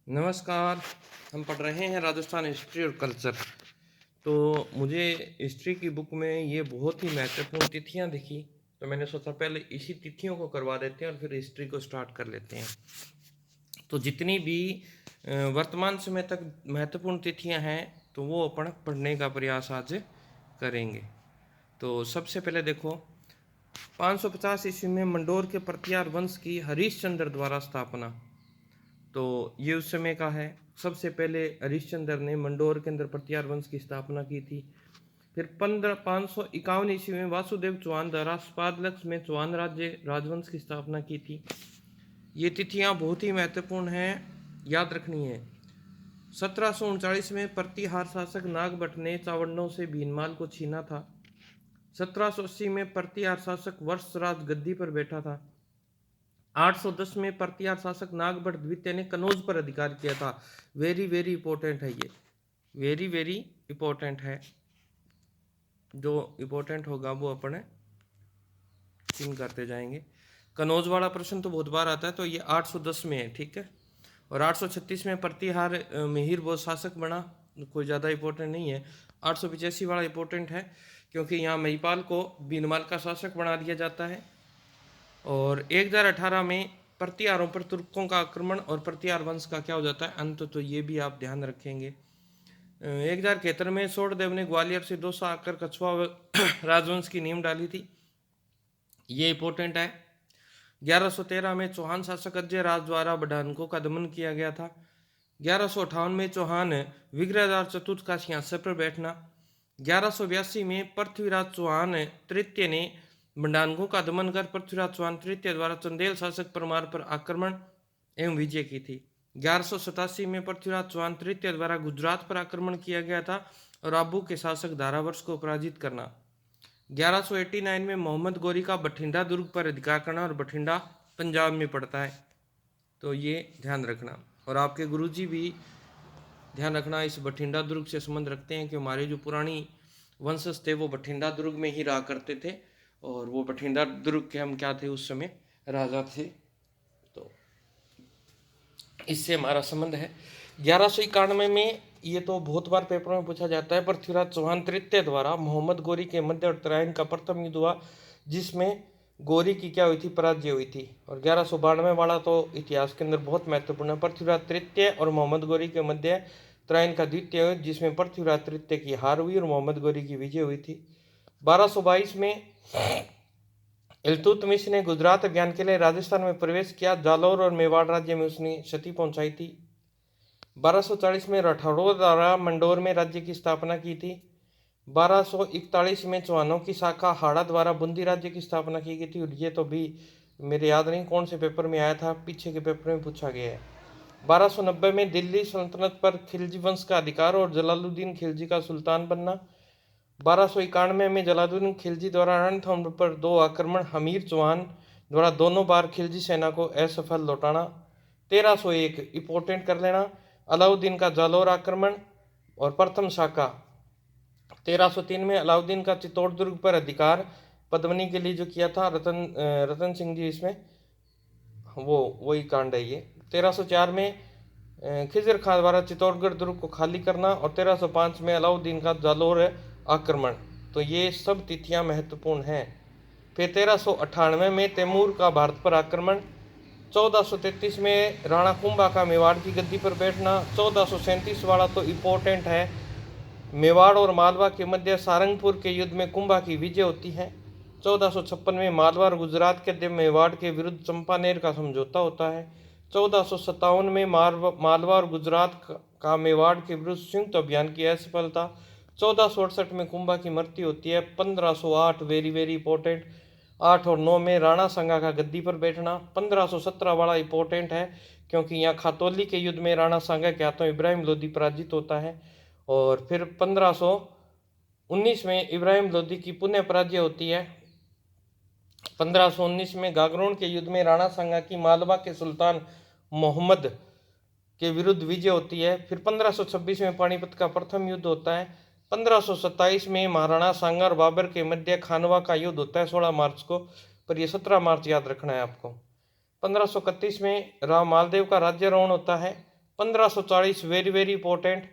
नमस्कार। हम पढ़ रहे हैं राजस्थान हिस्ट्री और कल्चर। तो मुझे हिस्ट्री की बुक में ये बहुत ही महत्वपूर्ण तिथियां दिखी, तो मैंने सोचा पहले इसी तिथियों को करवा देते हैं और फिर हिस्ट्री को स्टार्ट कर लेते हैं। तो जितनी भी वर्तमान समय तक महत्वपूर्ण तिथियां हैं तो वो अपन पढ़ने का प्रयास आज करेंगे। तो सबसे पहले देखो, 550 ईस्वी में मंडोर के प्रतिहार वंश की हरिश्चंद्र द्वारा स्थापना। तो ये उस समय का है। सबसे पहले हरिश्चंद्र ने मंडोर के अंदर प्रतिहार वंश की स्थापना की थी। फिर 551 ईस्वी में वासुदेव चौहान द्वारा पादलक्ष में चौहान राजवंश की स्थापना की थी। ये तिथियां बहुत ही महत्वपूर्ण हैं, याद रखनी है। 1739 में प्रतिहार शासक नागभट्ट ने चावड़ों से भीनमाल को छीना था। 1780 में प्रतिहार शासक वर्षराज गद्दी पर बैठा था। 810 में प्रतिहार शासक नागभट्ट द्वितीय ने कनौज पर अधिकार किया था। वेरी वेरी इंपॉर्टेंट है ये, वेरी वेरी इंपॉर्टेंट है। जो इंपॉर्टेंट होगा वो अपने चिन्ह करते जाएंगे। कनौज वाला प्रश्न तो बहुत बार आता है, तो ये 810 में है, ठीक है। और 836 में प्रतिहार मिहिर बहुत शासक बना, कोई ज़्यादा इंपॉर्टेंट नहीं है। 885 वाला इंपॉर्टेंट है क्योंकि यहाँ महिपाल को बीनमाल का शासक बना दिया जाता है। और 1018 में प्रतिहारों पर तुर्कों का आक्रमण और प्रतिहार वंश का क्या हो जाता है अंत, तो ये भी आप ध्यान रखेंगे। 1071 में सोड़देव ने ग्वालियर से दोसा आकर कछुआ राजवंश की नींव डाली थी, ये इंपॉर्टेंट है। 1113 में चौहान शासक अजय राज द्वारा बढ़ानकों का दमन किया गया था। 1158 में चौहान विग्रहदार चतुर्थ का सिंहासन पर बैठना। 1182 में पृथ्वीराज चौहान तृतीय ने मंडानकों का दमन कर पृथ्वीराज चौहान तृतीय द्वारा चंदेल शासक परमार पर आक्रमण एवं विजय की थी। 1187 में पृथ्वीराज चौहान तृतीय द्वारा गुजरात पर आक्रमण किया गया था और आबू के शासक धारावर्ष को पराजित करना। 1189 में मोहम्मद गौरी का बठिंडा दुर्ग पर अधिकार करना, और बठिंडा पंजाब में पड़ता है, तो ये ध्यान रखना। और आपके गुरुजी भी ध्यान रखना, इस बठिंडा दुर्ग से संबंध रखते हैं कि हमारे जो पुरानी वंशज थे वो बठिंडा दुर्ग में ही रहा करते थे, और वो बठिंडा दुर्ग के हम क्या थे उस समय, राजा थे, तो इससे हमारा संबंध है। 1191 में, ये तो बहुत बार पेपर में पूछा जाता है, पृथ्वीराज चौहान तृतीय द्वारा मोहम्मद गौरी के मध्य और उत्तरायण का प्रथम युद्ध हुआ, जिसमें गौरी की क्या हुई थी, पराजय हुई थी। और 1192 वाला तो इतिहास के अंदर बहुत महत्वपूर्ण है, पृथ्वीराज तृतीय और मोहम्मद गौरी के मध्य उत्तरायण का द्वितीय युद्ध, जिसमें पृथ्वीराज तृतीय की हार हुई और मोहम्मद गौरी की विजय हुई थी। 1222 में इल्तुतमिश ने गुजरात अभियान के लिए राजस्थान में प्रवेश किया। जालौर और मेवाड़ राज्य में उसने क्षति पहुंचाई थी। 1240 में राठौड़ों द्वारा मंडोर में राज्य की स्थापना की थी। 1241 में चौहानों की शाखा हाड़ा द्वारा बूंदी राज्य की स्थापना की गई थी, और ये तो भी मेरे याद नहीं कौन से पेपर में आया था, पीछे के पेपर में पूछा गया है। 1290 में दिल्ली सल्तनत पर खिलजी वंश का अधिकार और जलालुद्दीन खिलजी का सुल्तान बनना। 1291 में जलालुद्दीन खिलजी द्वारा रणथंभ पर 2 आक्रमण, हमीर चौहान द्वारा दोनों बार खिलजी सेना को असफल लौटाना। 1301 इंपोर्टेंट कर लेना, अलाउद्दीन का जालौर आक्रमण और प्रथम शाखा। 1303 में अलाउद्दीन का चित्तौड़ दुर्ग पर अधिकार पद्मनी के लिए जो किया था रतन सिंह जी, इसमें वो वही कांड है ये। 1304 में खिजर खां द्वारा चित्तौड़गढ़ दुर्ग को खाली करना, और 1305 में अलाउद्दीन का जालौर आक्रमण, तो ये सब तिथियां महत्वपूर्ण हैं। फिर 1398 में तैमूर का भारत पर आक्रमण। 1433 में राणा कुंभा का मेवाड़ की गद्दी पर बैठना। 1437 वाला तो इम्पोर्टेंट है, मेवाड़ और मालवा के मध्य सारंगपुर के युद्ध में कुंभा की विजय होती है। 1456 में मालवा और गुजरात के मेवाड़ के विरुद्ध चंपानेर का समझौता होता है। 1457 में मालवा और गुजरात का मेवाड़ के विरुद्ध संयुक्त अभियान की असफलता। 1468 में कुंभा की मृत्यु होती है। 1508 वेरी वेरी इंपॉर्टेंट, 8 और 9 में राणा सांगा का गद्दी पर बैठना। 1517 वाला इंपॉर्टेंट है क्योंकि यहाँ खातौली के युद्ध में राणा सांगा के हाथों इब्राहिम लोदी पराजित होता है। और फिर 1519 में इब्राहिम लोदी की पुनः पराजय होती है। 1519 में गागरोन के युद्ध में राणा सांगा की मालवा के सुल्तान मोहम्मद के विरुद्ध विजय होती है। फिर 1526 में पानीपत का प्रथम युद्ध होता है। 1527 में महाराणा सांगा और बाबर के मध्य खानवा का युद्ध होता है 16 मार्च को, पर यह 17 मार्च याद रखना है आपको। 1531 में राव मालदेव का राज्यारोहण होता है। 1540 very very important,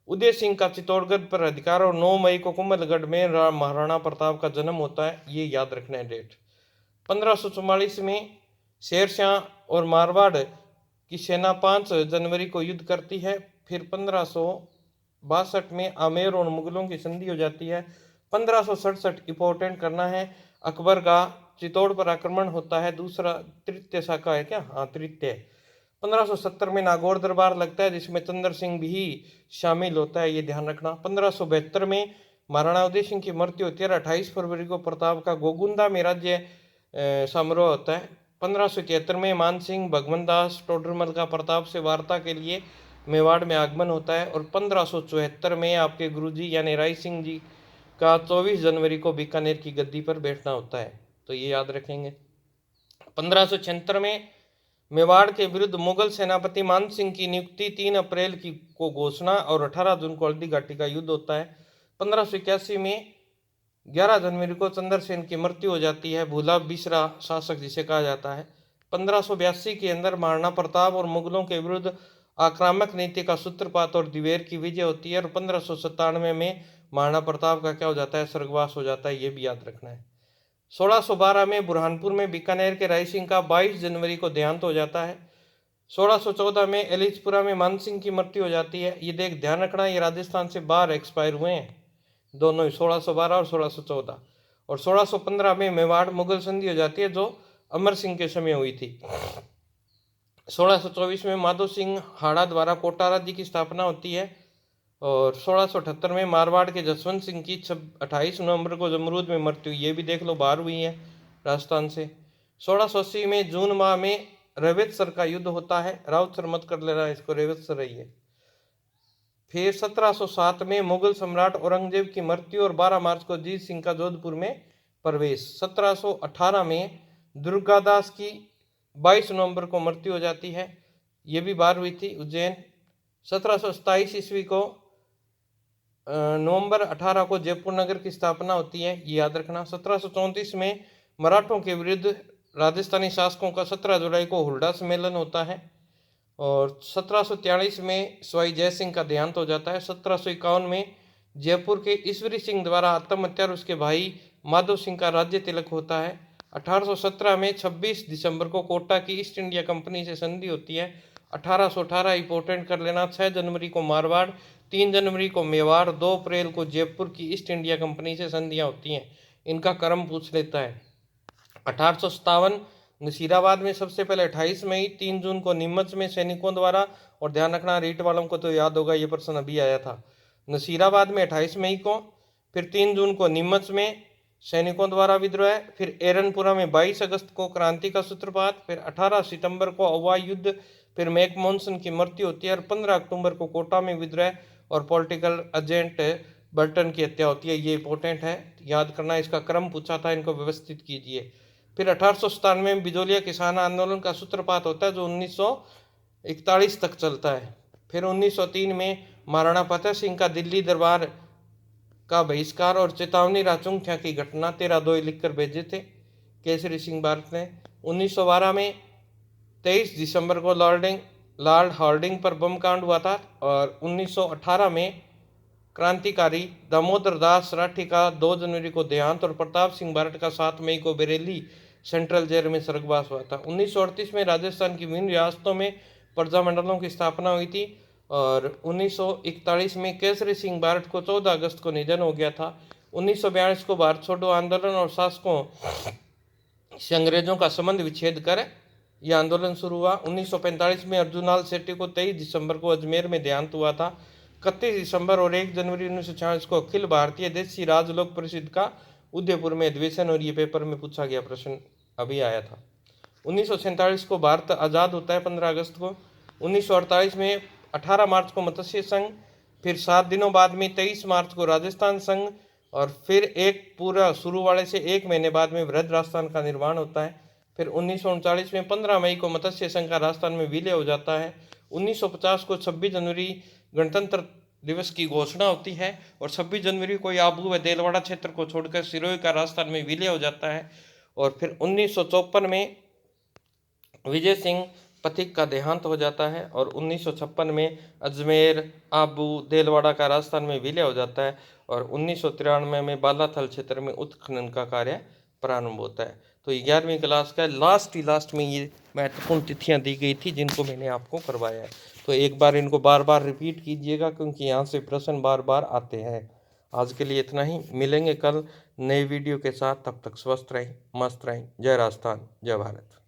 Uday Singh का चित्तौड़गढ़ पर अधिकार और 9 मई को कुंभलगढ़ में महाराणा प्रताप का जन्म होता है, ये याद रखना है डेट। 1544 में शेरशाह और मारवाड़ की सेना 5 जनवरी को युद्ध करती है। फिर 1562 में आमेर और मुगलों की संधि हो जाती है। 1567 इंपॉर्टेंट करना है, अकबर का चित्तौड़ पर आक्रमण होता है, दूसरा तृतीय शाखा है क्या, हाँ तृतीय। 1570 में नागौर दरबार लगता है जिसमें चंद्र सिंह भी शामिल होता है, ये ध्यान रखना। 1572 में महाराणा उदय सिंह की मृत्यु होती है। 28 फरवरी को प्रताप का गोगुंदा में राज्य समारोह होता है। 1573 में मान सिंह भगवंत दास टोडरमल का प्रताप से वार्ता के लिए मेवाड़ में आगमन होता है। और 1574 में आपके गुरुजी यानी राय सिंह जी का 24 जनवरी को बीकानेर की गद्दी पर बैठना होता है, तो ये याद रखेंगे। 1576 में मेवाड़ के विरुद्ध मुगल सेनापति मान सिंह की नियुक्ति, 3 अप्रैल की को घोषणा और 18 जून को हल्दी घाटी का युद्ध होता है। 1581 में 11 जनवरी को चंद्रसेन की मृत्यु हो जाती है, भूला बिसरा शासक जिसे कहा जाता है। 1582 के अंदर महाराणा प्रताप और मुगलों के विरुद्ध आक्रामक नीति का सूत्रपात और दिवेर की विजय होती है। और 1597 में महाराणा प्रताप का क्या हो जाता है, स्वर्गवास हो जाता है, ये भी याद रखना है। 1612 में बुरहानपुर में बीकानेर के राय सिंह का 22 जनवरी को देहांत हो जाता है। 1614 में एलिचपुरा में मान सिंह की मृत्यु हो जाती है। ये ध्यान रखना, ये राजस्थान से बाहर एक्सपायर हुए हैं दोनों ही, 1612 और 1614। और 1615 में मेवाड़ मुगल संधि हो जाती है जो अमर सिंह के समय हुई थी। 1624 में माधो सिंह हाड़ा द्वारा कोटा राज्य की स्थापना होती है। और 1678 में मारवाड़ के जसवंत सिंह की 28 नवंबर को जमरूद में मृत्यु, ये भी देख लो बाहर हुई है राजस्थान से। 1680 में जून माह में रेवेतसर का युद्ध होता है, राउतसर मत कर लेना इसको, रेवेतसर ही है। फिर 1707 में मुगल सम्राट औरंगजेब की मृत्यु और 12 मार्च को जीत सिंह का जोधपुर में प्रवेश। 1718 में दुर्गादास की 22 नवंबर को मृत्यु हो जाती है, ये भी बाहर हुई थी, उज्जैन। 1727 ईस्वी को नवंबर 18 को जयपुर नगर की स्थापना होती है, ये याद रखना। 1734 में मराठों के विरुद्ध राजस्थानी शासकों का 17 जुलाई को हुड्डा सम्मेलन होता है। और 1743 में सवाई जय सिंह का देहांत हो जाता है। 1751 में जयपुर के ईश्वरी सिंह द्वारा आत्महत्या और उसके भाई माधव सिंह का राज्य तिलक होता है। 1817 में 26 दिसंबर को कोटा की ईस्ट इंडिया कंपनी से संधि होती है। 1818 इंपॉर्टेंट कर लेना, 6 जनवरी को मारवाड़, 3 जनवरी को मेवाड़, 2 अप्रैल को जयपुर की ईस्ट इंडिया कंपनी से संधियाँ होती हैं, इनका क्रम पूछ लेता है। 1857 नसीराबाद में सबसे पहले 28 मई, 3 जून को नीमच में सैनिकों द्वारा, और ध्यान रखना रीट वालों को तो याद होगा ये प्रश्न अभी आया था, नसीराबाद में 28 मई को, फिर 3 जून को नीमच में सैनिकों द्वारा विद्रोह, फिर एरनपुरा में 22 अगस्त को क्रांति का सूत्रपात, फिर 18 सितंबर को अवा युद्ध, फिर मैकमोहन की मृत्यु होती है और 15 अक्टूबर को कोटा में विद्रोह और पॉलिटिकल एजेंट बर्टन की हत्या होती है, ये इंपॉर्टेंट है, याद करना, इसका क्रम पूछा था, इनको व्यवस्थित कीजिए। फिर 1897 में बिजोलिया किसान आंदोलन का सूत्रपात होता है जो 1941 तक चलता है। फिर 1903 में महाराणा फतेह सिंह का दिल्ली दरबार का बहिष्कार और चेतावनी राचुंख्या की घटना 13/2 लिखकर भेजे थे केसरी सिंह भारत ने। 1912 में 23 दिसंबर को लॉर्ड हार्डिंग पर बम कांड हुआ था। और 1918 में क्रांतिकारी दामोदर दास राठी का 2 जनवरी को देहांत और प्रताप सिंह बारठ का 7 मई को बरेली सेंट्रल जेल में स्वर्गवास हुआ था। 1938 में राजस्थान की विभिन्न रियासतों में प्रजामंडलों की स्थापना हुई थी। और 1941 में केसरी सिंह बारठ को 14 अगस्त को निधन हो गया था। 1942 को भारत छोड़ो आंदोलन और शासकों से अंग्रेजों का संबंध विच्छेद कर यह आंदोलन शुरू हुआ। 1945 में अर्जुनलाल सेठी को 23 दिसंबर को अजमेर में देहांत हुआ था। 31 दिसंबर और 1 जनवरी 1946 को अखिल भारतीय देशी राजलोक परिषद का उदयपुर में अधिवेशन, और ये पेपर में पूछा गया प्रश्न अभी आया था। 1947 को भारत आज़ाद होता है 15 अगस्त को। 1948 में 18 मार्च को मत्स्य संघ, फिर 7 दिनों बाद में 23 मार्च को राजस्थान संघ, और फिर एक पूरा शुरू वाले से 1 महीने बाद में वृहद राजस्थान का निर्माण होता है। फिर 1939 में 15 मई को मत्स्य संघ का राजस्थान में विलय हो जाता है। 1950 को 26 जनवरी गणतंत्र दिवस की घोषणा होती है, और 26 जनवरी को आबू व देलवाड़ा क्षेत्र को छोड़कर सिरोही का राजस्थान में विलय हो जाता है। और फिर 1954 में विजय सिंह पथिक का देहांत हो जाता है और 1956 में अजमेर, आबू, देलवाड़ा का राजस्थान में विलय हो जाता है और 1993 में बालाथल क्षेत्र में उत्खनन का कार्य प्रारंभ होता है। तो 11वीं क्लास का लास्ट में ये महत्वपूर्ण तिथियां दी गई थी जिनको मैंने आपको करवाया है। तो एक बार इनको बार बार रिपीट कीजिएगा क्योंकि यहाँ से प्रश्न बार बार आते हैं। आज के लिए इतना ही, मिलेंगे कल नए वीडियो के साथ। तब तक स्वस्थ रहें, मस्त रहें। जय राजस्थान, जय भारत।